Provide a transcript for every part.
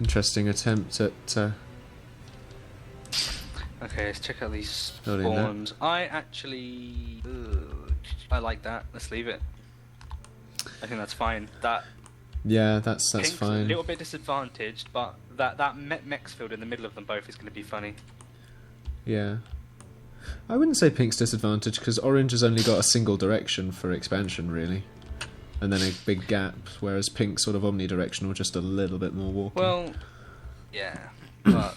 Interesting attempt at Okay, let's check out these building that. spawns. I actually... I like that. Let's leave it. I think that's fine. That Yeah, that's Pink's fine. a little bit disadvantaged, but that mechs field in the middle of them both is going to be funny. Yeah. I wouldn't say Pink's disadvantaged, because Orange has only got a single direction for expansion, really. And then a big gap, whereas Pink's sort of omnidirectional, just a little bit more walking. Well, yeah, but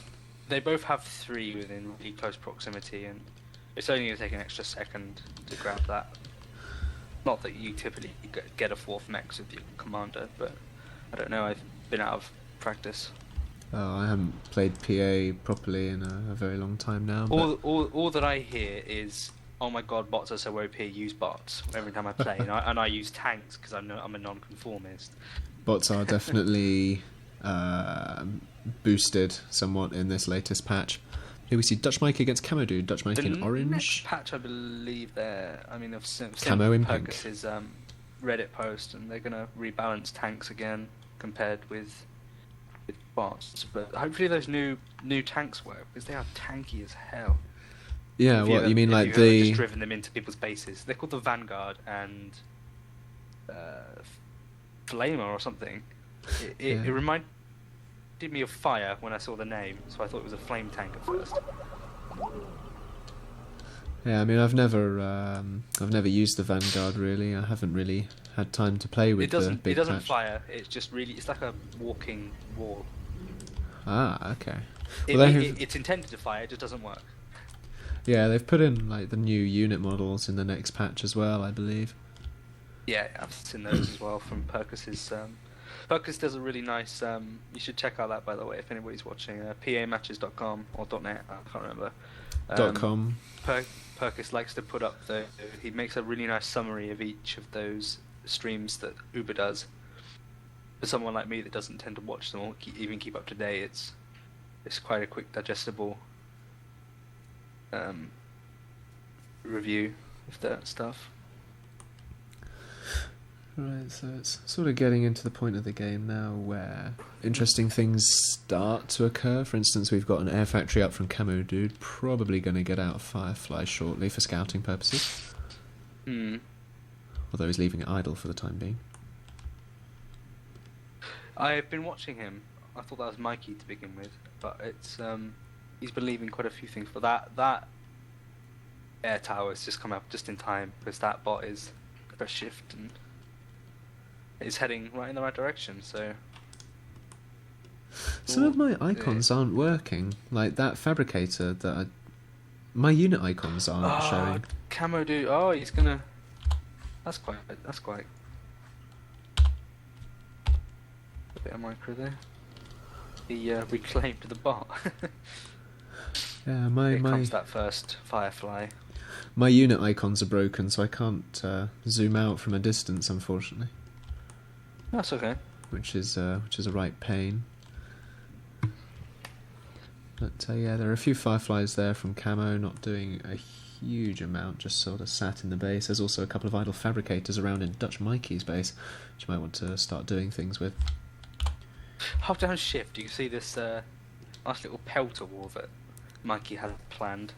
they both have 3 within really close proximity, and it's only going to take an extra second to grab that. Not that you typically get a 4th mech with your commander, but I don't know, I've been out of practice. Oh, I haven't played PA properly in a very long time now. But... All that I hear is, oh my god, bots are so OP, use bots every time I play, and I use tanks because I'm a non-conformist. Bots are definitely boosted somewhat in this latest patch. Here we see DutchMikeyy against Camodude. DutchMikeyy in orange. Next patch, I believe I've seen Camo in pink. Perkus's Reddit post, and they're going to rebalance tanks again compared with bots. But hopefully those new tanks work, because they are tanky as hell. Yeah, what you mean, like you've the... just driven them into people's bases. They're called the Vanguard and Flamer or something. It reminded me of Fire when I saw the name, so I thought it was a flame tank at first. Yeah, I mean, I've never used the Vanguard really. I haven't really had time to play with the big It doesn't patch. fire. It's just it's like a walking wall. Ah, okay. It's intended to fire. It just doesn't work. Yeah, they've put in like the new unit models in the next patch as well, I believe. Yeah, I've seen those as well from Perkus's. Perkus does a really nice. You should check out that, by the way, if anybody's watching. PAmatches.com or .net. I can't remember. .com. Perkus likes to put up he makes a really nice summary of each of those streams that Uber does. For someone like me that doesn't tend to watch them or even keep up to date, it's quite a quick, digestible review of that stuff. Right, so it's sort of getting into the point of the game now where interesting things start to occur. For instance, we've got an air factory up from Camodude, probably going to get out of Firefly shortly for scouting purposes. Although he's leaving it idle for the time being. I've been watching him. I thought that was Mikey to begin with, but it's he's been leaving quite a few things. But that air tower has just come up just in time, because that bot is a shift and is heading right in the right direction. So some of my icons aren't working. Like that fabricator my unit icons aren't showing. Camodude. Oh, he's gonna. That's quite. A bit of micro there. He reclaimed the bot. Yeah, Here comes that first Firefly. My unit icons are broken, so I can't zoom out from a distance, unfortunately. That's okay. Which is a right pain. But yeah, there are a few Fireflies there from Camo, not doing a huge amount, just sort of sat in the base. There's also a couple of idle fabricators around in DutchMikey's base, which you might want to start doing things with. Hold down shift, you can see this nice little pelter wall that Mikey had planned.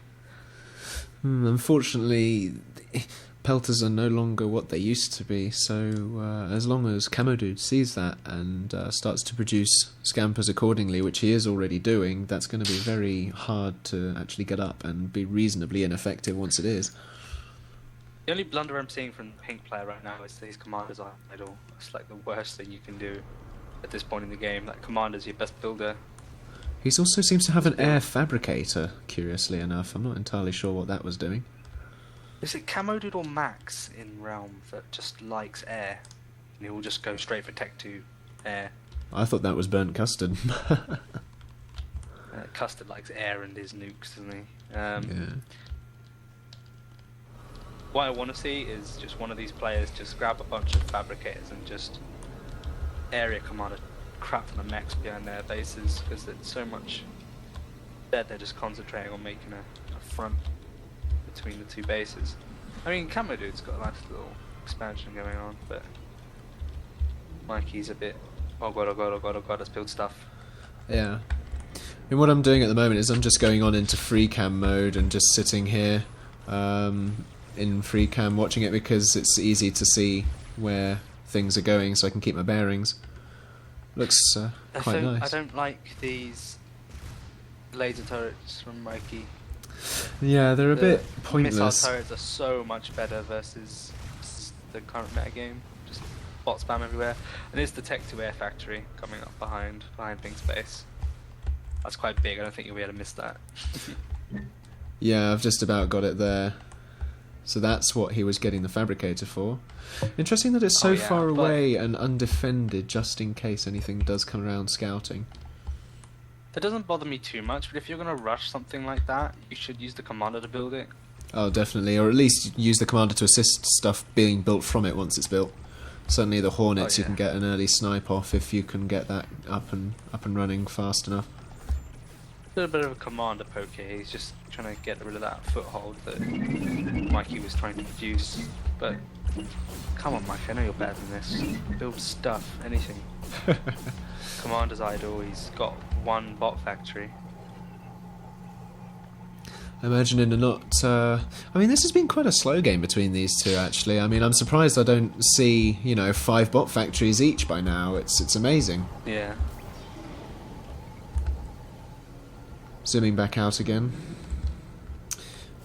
Unfortunately, pelters are no longer what they used to be, so as long as Camodude sees that and starts to produce scampers accordingly, which he is already doing, that's going to be very hard to actually get up and be reasonably ineffective once it is. The only blunder I'm seeing from the pink player right now is that his commanders are idle. It's like the worst thing you can do at this point in the game. That commander's your best builder. He also seems to have an air fabricator, curiously enough. I'm not entirely sure what that was doing. Is it Camodude or Max in Realm that just likes air? And he will just go straight for Tech 2 air. I thought that was Burnt Custard. Custard likes air and his nukes, doesn't he? Yeah. What I want to see is just one of these players just grab a bunch of fabricators and just area commander crap from the mechs behind their bases, because it's so much that they're just concentrating on making a front between the two bases. I mean, Camodude's got a nice little expansion going on, but Mikey's a bit, oh god, let's build stuff. Yeah. And what I'm doing at the moment is I'm just going on into free cam mode and just sitting here in free cam watching it because it's easy to see where things are going, so I can keep my bearings. Looks quite nice. I don't like these laser turrets from Mikey. Yeah, they're a bit pointless. Missile turrets are so much better versus the current meta game. Just bot spam everywhere. And there's the Tech to Air factory coming up behind Pink Space. That's quite big. I don't think you'll be able to miss that. Yeah, I've just about got it there. So that's what he was getting the fabricator for. Interesting that it's so far away and undefended, just in case anything does come around scouting. That doesn't bother me too much, but if you're going to rush something like that, you should use the commander to build it. Oh, definitely, or at least use the commander to assist stuff being built from it once it's built. Certainly the Hornets, you can get an early snipe off if you can get that up and running fast enough. A little bit of a commander poke here. He's just trying to get rid of that foothold that Mikey was trying to produce. But come on, Mikey, I know you're better than this. Build stuff, anything. Commander's idle. He's got one bot factory. I imagine in a not... I mean, this has been quite a slow game between these two, actually. I mean, I'm surprised I don't see, 5 bot factories each by now. It's amazing. Yeah. Zooming back out again.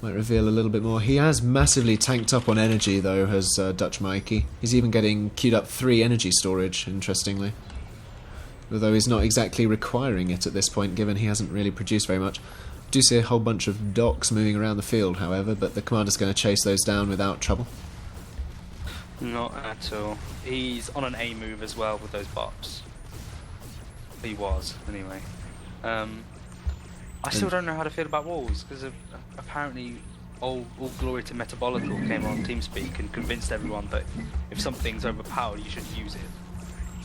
Might reveal a little bit more. He has massively tanked up on energy, though, has DutchMikeyy. He's even getting queued up 3 energy storage, interestingly. Although he's not exactly requiring it at this point, given he hasn't really produced very much. I do see a whole bunch of docks moving around the field, however, but the commander's going to chase those down without trouble. Not at all. He's on an A move as well with those bots. He was, anyway. I still don't know how to feel about walls, because apparently all glory to Metabolical came on TeamSpeak and convinced everyone that if something's overpowered you should use it.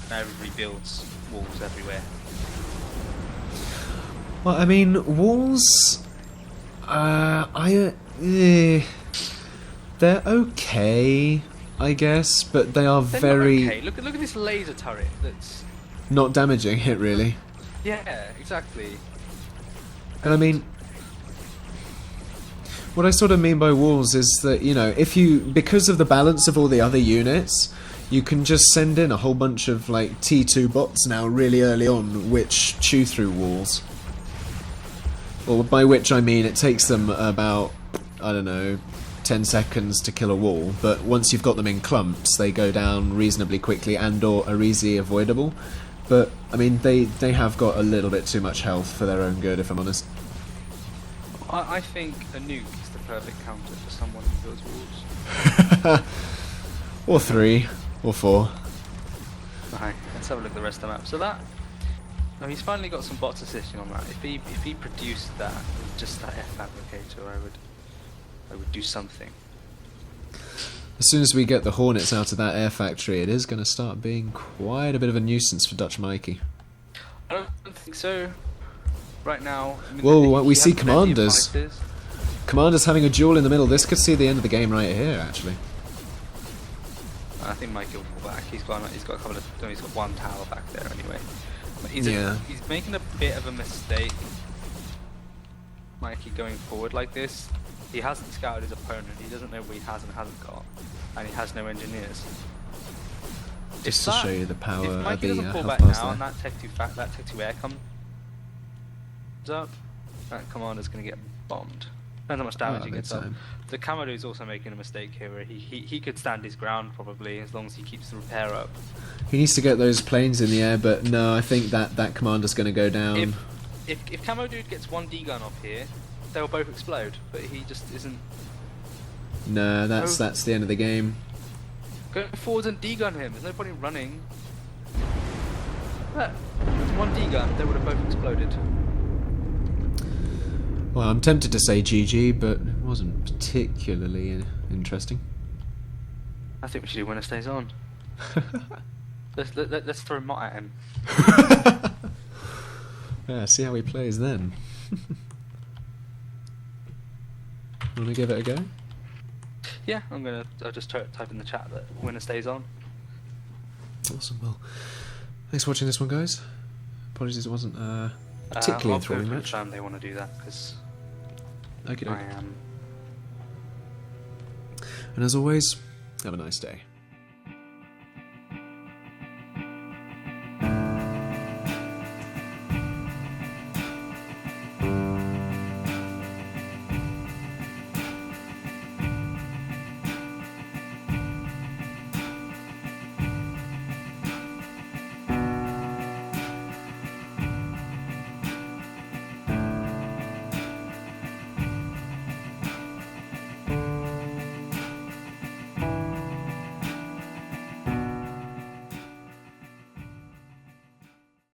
Now everybody builds walls everywhere. Well, I mean, walls... they're okay, I guess, but they are They're very... not okay. Look at this laser turret that's... not damaging it, really. Yeah, exactly. And I mean, what I sort of mean by walls is that, if you, because of the balance of all the other units, you can just send in a whole bunch of, like, T2 bots now really early on, which chew through walls. Or by which I mean it takes them about, I don't know, 10 seconds to kill a wall, but once you've got them in clumps, they go down reasonably quickly and or are easily avoidable. But, I mean, they have got a little bit too much health for their own good, if I'm honest. I think a nuke is the perfect counter for someone who builds walls. Or 3, or 4. Right, let's have a look at the rest of the map. So that... No, he's finally got some bots assisting on that. If he produced that with just that air fabricator, I would do something. As soon as we get the Hornets out of that air factory, it is going to start being quite a bit of a nuisance for DutchMikeyy. I don't think so. Right now... I mean, well, we see has plenty of commanders. fighters. Commanders having a duel in the middle. This could see the end of the game right here, actually. I think Mikey will fall back. He's got a couple of... No, he's got one tower back there anyway. But he's making a bit of a mistake. Mikey going forward like this. He hasn't scouted his opponent. He doesn't know what he has and hasn't got, and he has no engineers. Just to show you the power if Mikey of the doesn't pull health back bars now, there. and that Tech 2 air comes up, that commander's going to get bombed. Depends how much damage he gets up. The Camodude is also making a mistake here, where he could stand his ground probably as long as he keeps the repair up. He needs to get those planes in the air, but no, I think that commander's going to go down. If Camodude gets one D-gun off here, they'll both explode, but he just isn't... No, that's the end of the game. Go forwards and D-gun him, there's no point in running. But, one D-gun, they would have both exploded. Well, I'm tempted to say GG, but it wasn't particularly interesting. I think we should do winner stays on. Let's throw Mott at him. Yeah, see how he plays then. Want to give it a go? Yeah, I'll just type in the chat that winner stays on. Awesome. Well, thanks for watching this one, guys. Apologies, it wasn't a particularly I'll enthralling match. confirm they want to do that because Okay, I am. And as always, have a nice day.